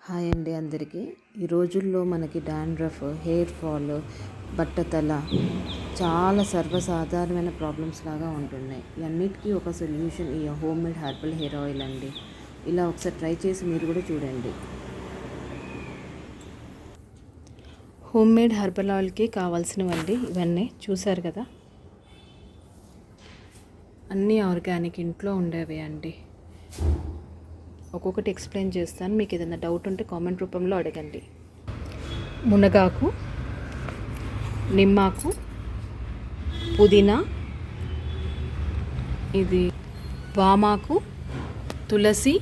Hi అండి అందరికీ. ఈ రోజుల్లో మనకి డాండ్రఫ్, హెయిర్ ఫాల్, బట్టతల చాలా సర్వసాధారణమైన ప్రాబ్లమ్స్ లాగా ఉంటున్నాయి. ఇవన్నిటికీ ఒక సొల్యూషన్ ఈ home made herbal hair oil అండి. ఇలా ఒకసారి ట్రై చేసి మీరు కూడా చూడండి. హోమ్ మేడ్ హెర్బల్ ఆయిల్కి కావాల్సినవండి ఇవన్నీ చూసారు కదా. అన్నీ ఆర్గానిక్, ఇంట్లో ఉండేవి అండి. ఒక్కొక్కటి ఎక్స్ప్లెయిన్ చేస్తాను. మీకు ఏదైనా డౌట్ ఉంటే కామెంట్ రూపంలో అడగండి. మునగాకు, నిమ్మాకు, పుదీనా, ఇది వామాకు, తులసి,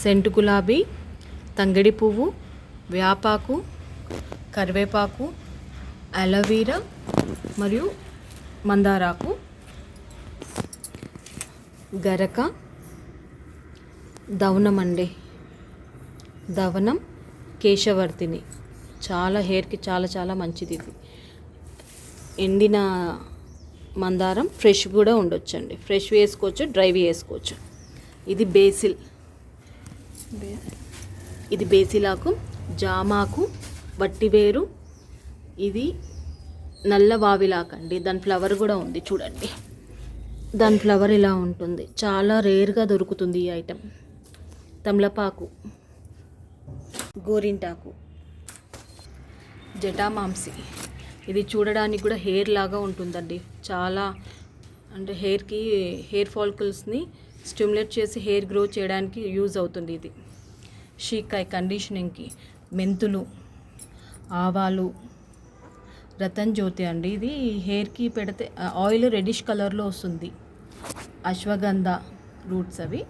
సెంటు గులాబీ, తంగడి పువ్వు, వేపాకు, కరివేపాకు, అలోవెరా మరియు మందారాకు, గరక, దవనం అండి. దవనం, కేశవర్ధిని చాలా హెయిర్కి చాలా చాలా మంచిది. ఇది ఎండిన మందారం ఫ్రెష్ కూడా ఉండొచ్చండి. ఫ్రెష్ వేసుకోవచ్చు, డ్రైవి వేసుకోవచ్చు. ఇది బేసిల్, ఇది బేసిలాకు, జామాకు, వట్టివేరు, ఇది నల్ల వావిలాకండి. దాని ఫ్లవర్ కూడా ఉంది చూడండి. దాని ఫ్లవర్ ఇలా ఉంటుంది. చాలా రేర్గా దొరుకుతుంది ఈ ఐటెం. తమలపాకు, గోరింటాకు, జటామాంసి, ఇది చూడడానికి కూడా హెయిర్ లాగా ఉంటుందండి. చాలా అంటే హెయిర్ ఫాలికల్స్ని స్టిమ్యులేట్ చేసి హెయిర్ గ్రో చేయడానికి యూజ్ అవుతుంది. ఇది షీకాయ్ కండిషనింగ్కి, మెంతులు, ఆవాలు, రతన్ జ్యోతి అండి. ఇది హెయిర్కి పెడితే ఆయిల్ రెడిష్ కలర్లో వస్తుంది. అశ్వగంధ రూట్స్ అవి,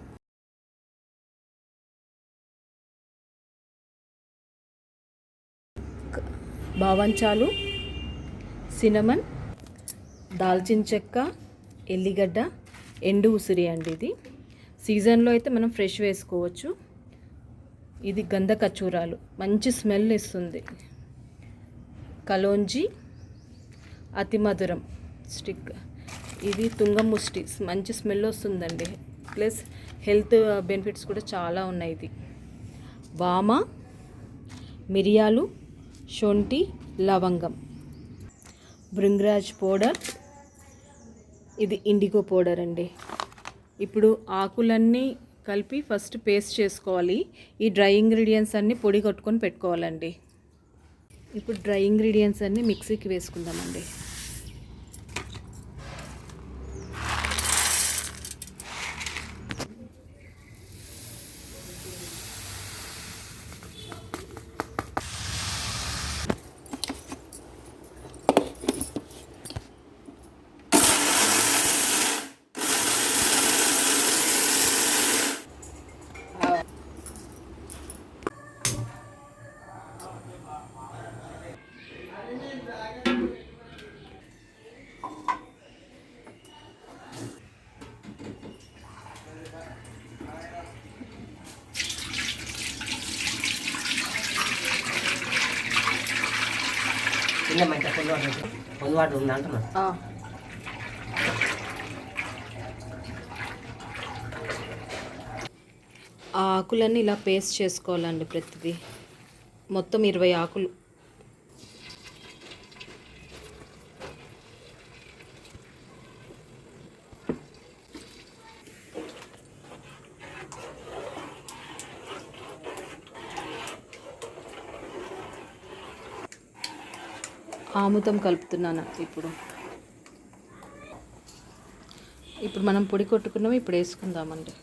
బావంచాలు, సినమన్, దాల్చిన చెక్క, ఎల్లిగడ్డ, ఎండు ఉసిరి అండి. ఇది సీజన్లో అయితే మనం ఫ్రెష్ వేసుకోవచ్చు. ఇది గంధ కచ్చూరాలు, మంచి స్మెల్ ఇస్తుంది. కలోంజీ, అతి మధురం స్టిక్, ఇది తుంగముష్టి, మంచి స్మెల్ వస్తుందండి. ప్లస్ హెల్త్ బెనిఫిట్స్ కూడా చాలా ఉన్నాయి. ఇది వామ, మిరియాలు, శొంఠి, లవంగం, భృంగరాజ్ పౌడర్, ఇది ఇండిగో పౌడర్ అండి. ఇప్పుడు ఆకులన్నీ కలిపి ఫస్ట్ పేస్ట్ చేసుకోవాలి. ఈ డ్రై ఇంగ్రీడియంట్స్ అన్నీ పొడి కొట్టుకొని పెట్టుకోవాలండి. ఇప్పుడు డ్రై ఇంగ్రీడియంట్స్ అన్నీ మిక్సీకి వేసుకుందామండి. ఆ ఆకులన్నీ ఇలా పేస్ట్ చేసుకోవాలండి. ప్రతిదీ మొత్తం 20 ఆకులు. ఆముదం కలుపుతున్నాను ఇప్పుడు మనం పొడి కొట్టుకున్నాము. ఇప్పుడు వేసుకుందామండి.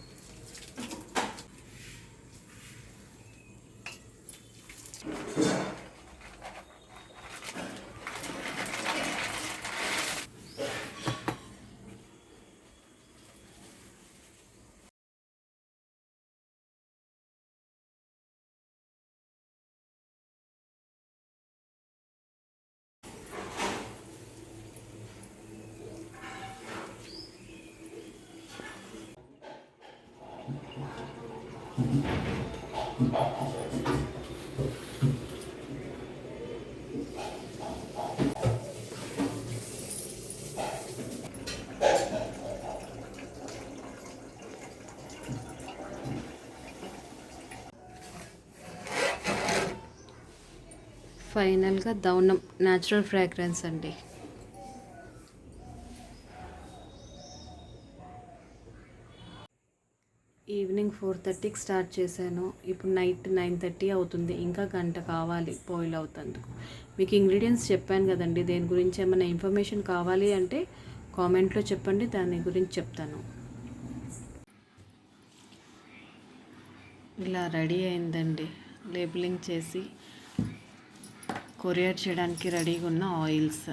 ఫైనల్గా దౌనం న్యాచురల్ ఫ్రాగ్రెన్స్ అండి. ఈవినింగ్ 4:30కి స్టార్ట్ చేశాను. ఇప్పుడు నైట్ 9:30 అవుతుంది. ఇంకా గంట కావాలి బాయిల్ అవుతందుకు. మీకు ఇంగ్రీడియంట్స్ చెప్పాను కదండి. దేని గురించి ఏమైనా ఇన్ఫర్మేషన్ కావాలి అంటే కామెంట్లో చెప్పండి, దాని గురించి చెప్తాను. ఇలా రెడీ అయిందండి. లేబులింగ్ చేసి కొరియర్ చేయడానికి రెడీగా ఉన్న ఆయిల్స్.